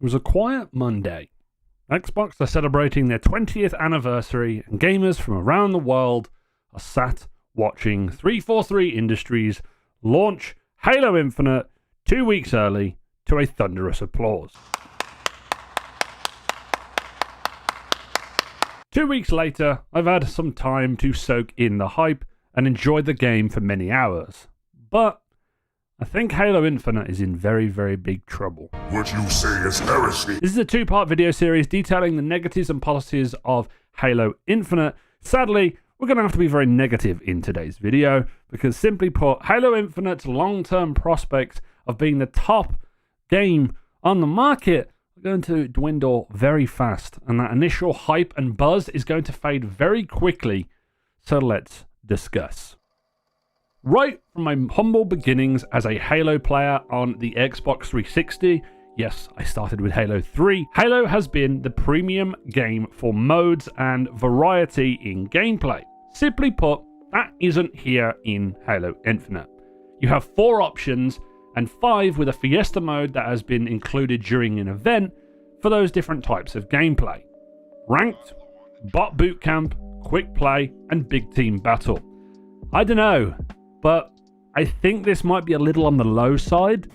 It was a quiet Monday. Xbox are celebrating their 20th anniversary, and gamers from around the world are sat watching 343 Industries launch Halo Infinite 2 weeks early to a thunderous applause. 2 weeks later, I've had some time to soak in the hype and enjoy the game for many hours. But I think Halo Infinite is in very, very big trouble. What you say is heresy. This is a two-part video series detailing the negatives and positives of Halo Infinite. Sadly, we're going to have to be very negative in today's video, because simply put, Halo Infinite's long-term prospects of being the top game on the market are going to dwindle very fast, and that initial hype and buzz is going to fade very quickly. So let's discuss. Right from my humble beginnings as a Halo player on the Xbox 360, yes, I started with Halo 3, Halo has been the premium game for modes and variety in gameplay. Simply put, that isn't here in Halo Infinite. You have 4 options, and 5 with a Fiesta mode that has been included during an event for those different types of gameplay. Ranked, Bot Bootcamp, Quick Play, and Big Team Battle. I don't know, but I think this might be a little on the low side.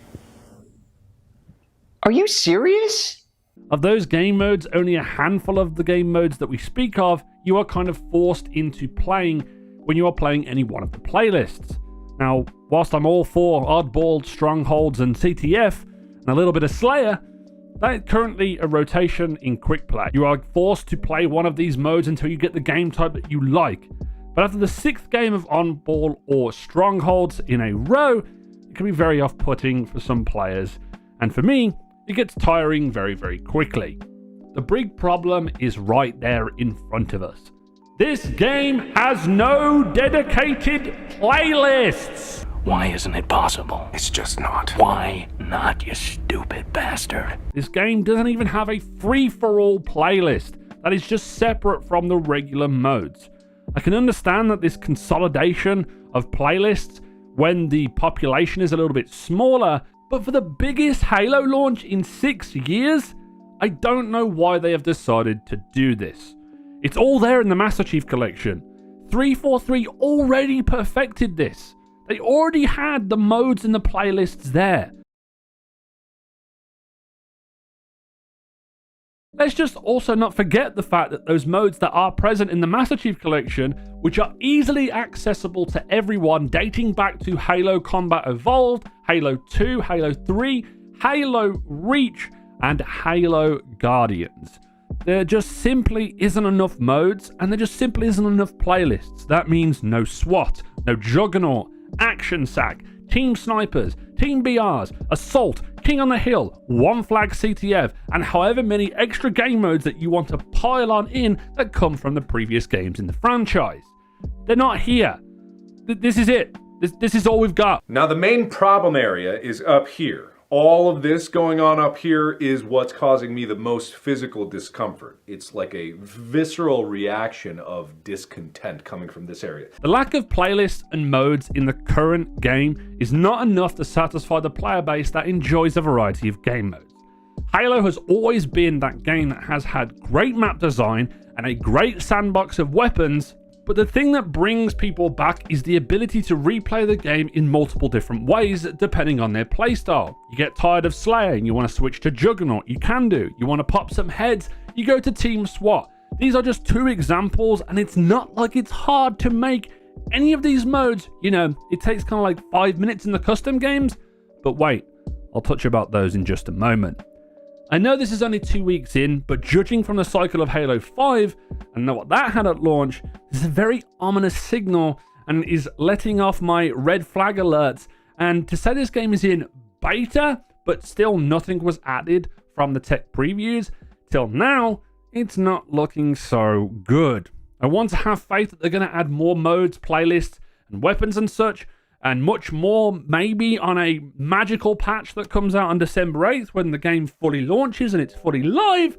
Are you serious? Of those game modes, only a handful of the game modes that we speak of, you are kind of forced into playing when you are playing any one of the playlists. Now, whilst I'm all for Oddball, Strongholds, and CTF, and a little bit of Slayer, that is currently a rotation in Quick Play. You are forced to play one of these modes until you get the game type that you like. But after the 6th game of On-Ball or Strongholds in a row, it can be very off-putting for some players. And for me, it gets tiring very, very quickly. The big problem is right there in front of us. This game has no dedicated playlists! Why isn't it possible? It's just not. Why not, you stupid bastard? This game doesn't even have a free-for-all playlist that is just separate from the regular modes. I can understand that this consolidation of playlists when the population is a little bit smaller, but for the biggest Halo launch in 6 years, I don't know why they have decided to do this. It's all there in the Master Chief Collection. 343 already perfected this. They already had the modes and the playlists there. Let's just also not forget the fact that those modes that are present in the Master Chief Collection, which are easily accessible to everyone dating back to Halo Combat Evolved, Halo 2, Halo 3, Halo Reach, and Halo Guardians. There just simply isn't enough modes, and there just simply isn't enough playlists. That means no SWAT, no Juggernaut, Action Sack, Team Snipers, Team BRs, Assault, King on the Hill, One Flag CTF, and however many extra game modes that you want to pile on in that come from the previous games in the franchise. They're not here. This is it. This is all we've got. Now the main problem area is up here. All of this going on up here is what's causing me the most physical discomfort. It's like a visceral reaction of discontent coming from this area. The lack of playlists and modes in the current game is not enough to satisfy the player base that enjoys a variety of game modes. Halo has always been that game that has had great map design and a great sandbox of weapons, but the thing that brings people back is the ability to replay the game in multiple different ways depending on their playstyle. You get tired of Slayer and you want to switch to Juggernaut, you can do. You want to pop some heads, you go to Team SWAT. These are just 2 examples, and it's not like it's hard to make any of these modes. You know, it takes kind of like 5 minutes in the custom games, but wait, I'll touch about those in just a moment. I know this is only 2 weeks in, but judging from the cycle of Halo 5 and know what that had at launch, this is a very ominous signal and is letting off my red flag alerts. And to say this game is in beta, but still nothing was added from the tech previews, till now, it's not looking so good. I want to have faith that they're going to add more modes, playlists, and weapons and such, and much more maybe on a magical patch that comes out on December 8th when the game fully launches and it's fully live.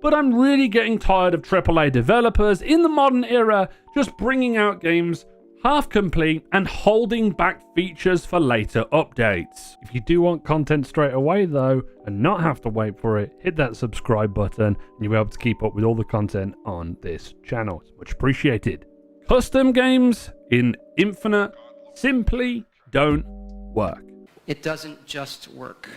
But I'm really getting tired of AAA developers in the modern era just bringing out games half complete, and holding back features for later updates. If you do want content straight away though, and not have to wait for it, hit that subscribe button and you'll be able to keep up with all the content on this channel. It's much appreciated. Custom games in Infinite simply don't work. It doesn't just work.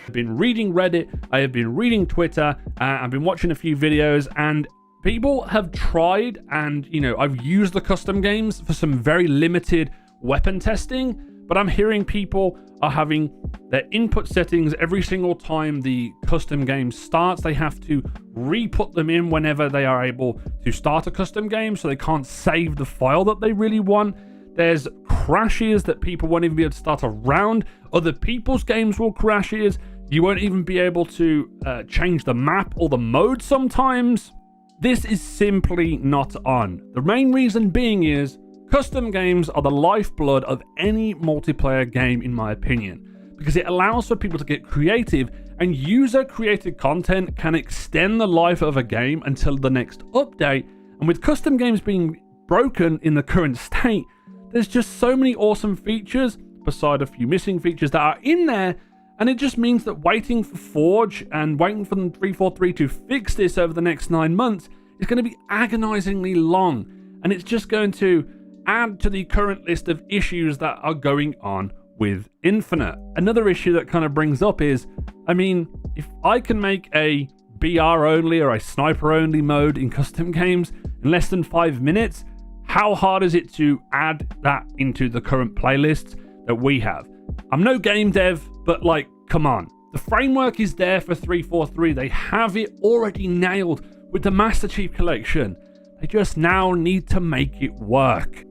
I've been reading Reddit, I have been reading Twitter, I've been watching a few videos, and people have tried, and I've used the custom games for some very limited weapon testing, but I'm hearing people are having their input settings every single time the custom game starts. They have to re-put them in whenever they are able to start a custom game, so they can't save the file that they really want. There's crashes that people won't even be able to start a round. Other people's games will crashes. You won't even be able to change the map or the mode sometimes. This is simply not on. The main reason being is custom games are the lifeblood of any multiplayer game, in my opinion, because it allows for people to get creative, and user-created content can extend the life of a game until the next update. And with custom games being broken in the current state, there's just so many awesome features, beside a few missing features that are in there, and it just means that waiting for Forge and waiting for them 343 to fix this over the next 9 months is going to be agonizingly long, and it's just going to add to the current list of issues that are going on with Infinite. Another issue that kind of brings up is, if I can make a BR only or a sniper only mode in custom games in less than 5 minutes, how hard is it to add that into the current playlists that we have? I'm no game dev, but come on. The framework is there for 343. They have it already nailed with the Master Chief Collection. They just now need to make it work.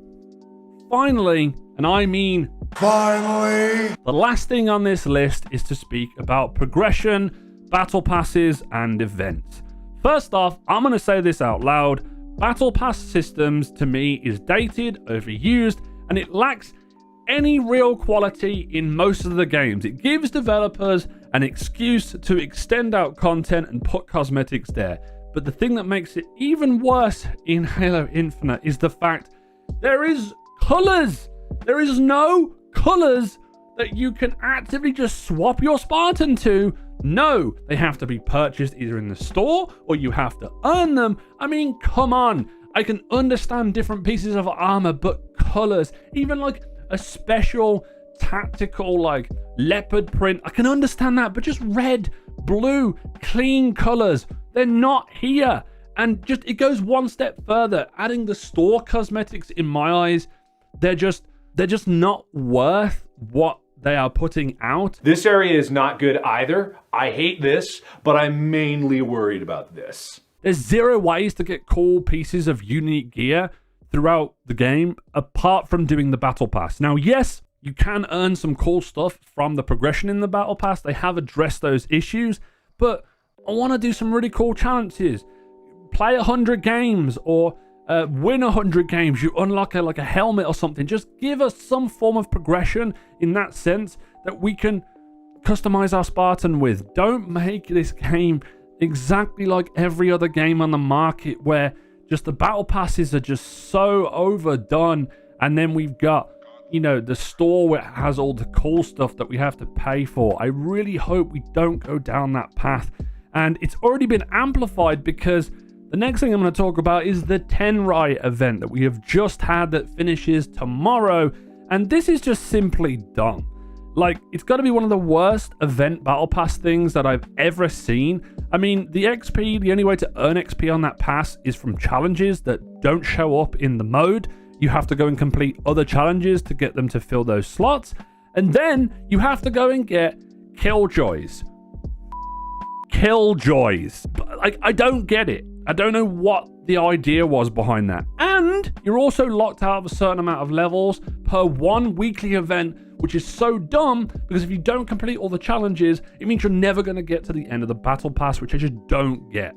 Finally, and I mean finally, the last thing on this list is to speak about progression, battle passes, and events. First off, I'm going to say this out loud. Battle pass systems to me is dated, overused, and it lacks any real quality in most of the games. It gives developers an excuse to extend out content and put cosmetics there. But the thing that makes it even worse in Halo Infinite is the fact there is colors. There is no colors that you can actively just swap your Spartan to. No, they have to be purchased either in the store or you have to earn them. Come on. I can understand different pieces of armor, but colors, even a special tactical leopard print, I can understand that, but just red, blue, clean colors, they're not here. And just it goes one step further. Adding the store cosmetics, in my eyes, they're just not worth what they are putting out. This area is not good either. I hate this, but I'm mainly worried about this. There's 0 ways to get cool pieces of unique gear throughout the game apart from doing the battle pass. Now, yes, you can earn some cool stuff from the progression in the battle pass. They have addressed those issues, but I want to do some really cool challenges. Play 100 games or win 100 games. You unlock a helmet or something. Just give us some form of progression in that sense that we can customize our Spartan with. Don't make this game exactly like every other game on the market where just the battle passes are just so overdone, and then we've got the store where it has all the cool stuff that we have to pay for. I really hope we don't go down that path, and it's already been amplified because the next thing I'm going to talk about is the Tenrai event that we have just had that finishes tomorrow, and this is just simply dumb. It's got to be one of the worst event battle pass things that I've ever seen. The XP, the only way to earn XP on that pass is from challenges that don't show up in the mode. You have to go and complete other challenges to get them to fill those slots. And then you have to go and get Killjoys. I don't get it. I don't know what the idea was behind that. And you're also locked out of a certain amount of levels per one weekly event, which is so dumb because if you don't complete all the challenges, it means you're never going to get to the end of the battle pass, which I just don't get.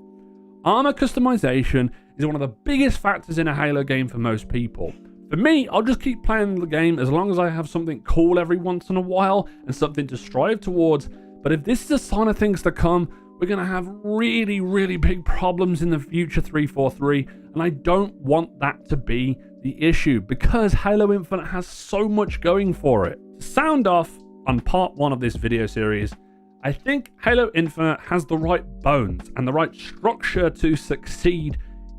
Armor customization is one of the biggest factors in a Halo game for most people. For me, I'll just keep playing the game as long as I have something cool every once in a while and something to strive towards. But if this is a sign of things to come, we're going to have really, really big problems in the future 343, and I don't want that to be the issue because Halo Infinite has so much going for it. To sound off on part 1 of this video series, I think Halo Infinite has the right bones and the right structure to succeed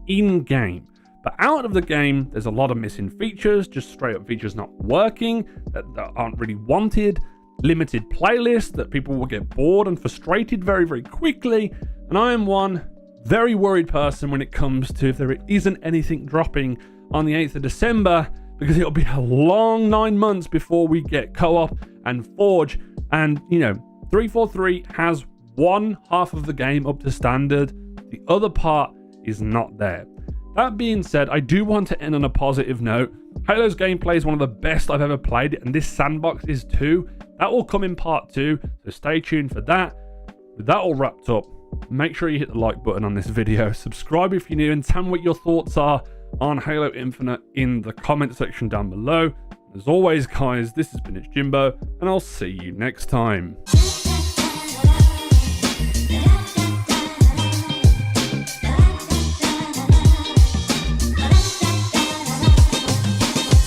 in-game. But out of the game, there's a lot of missing features, just straight up features not working, that aren't really wanted, limited playlists that people will get bored and frustrated very, very quickly. And I am one very worried person when it comes to if there isn't anything dropping on the 8th of December, because it'll be a long 9 months before we get co-op and Forge. And, 343 has one half of the game up to standard. The other part is not there. That being said, I do want to end on a positive note. Halo's gameplay is one of the best I've ever played, and this sandbox is too. That will come in part 2, so stay tuned for that. With that all wrapped up, make sure you hit the like button on this video, subscribe if you're new, and tell me what your thoughts are on Halo Infinite in the comment section down below. As always, guys, this has been Jimbo, and I'll see you next time.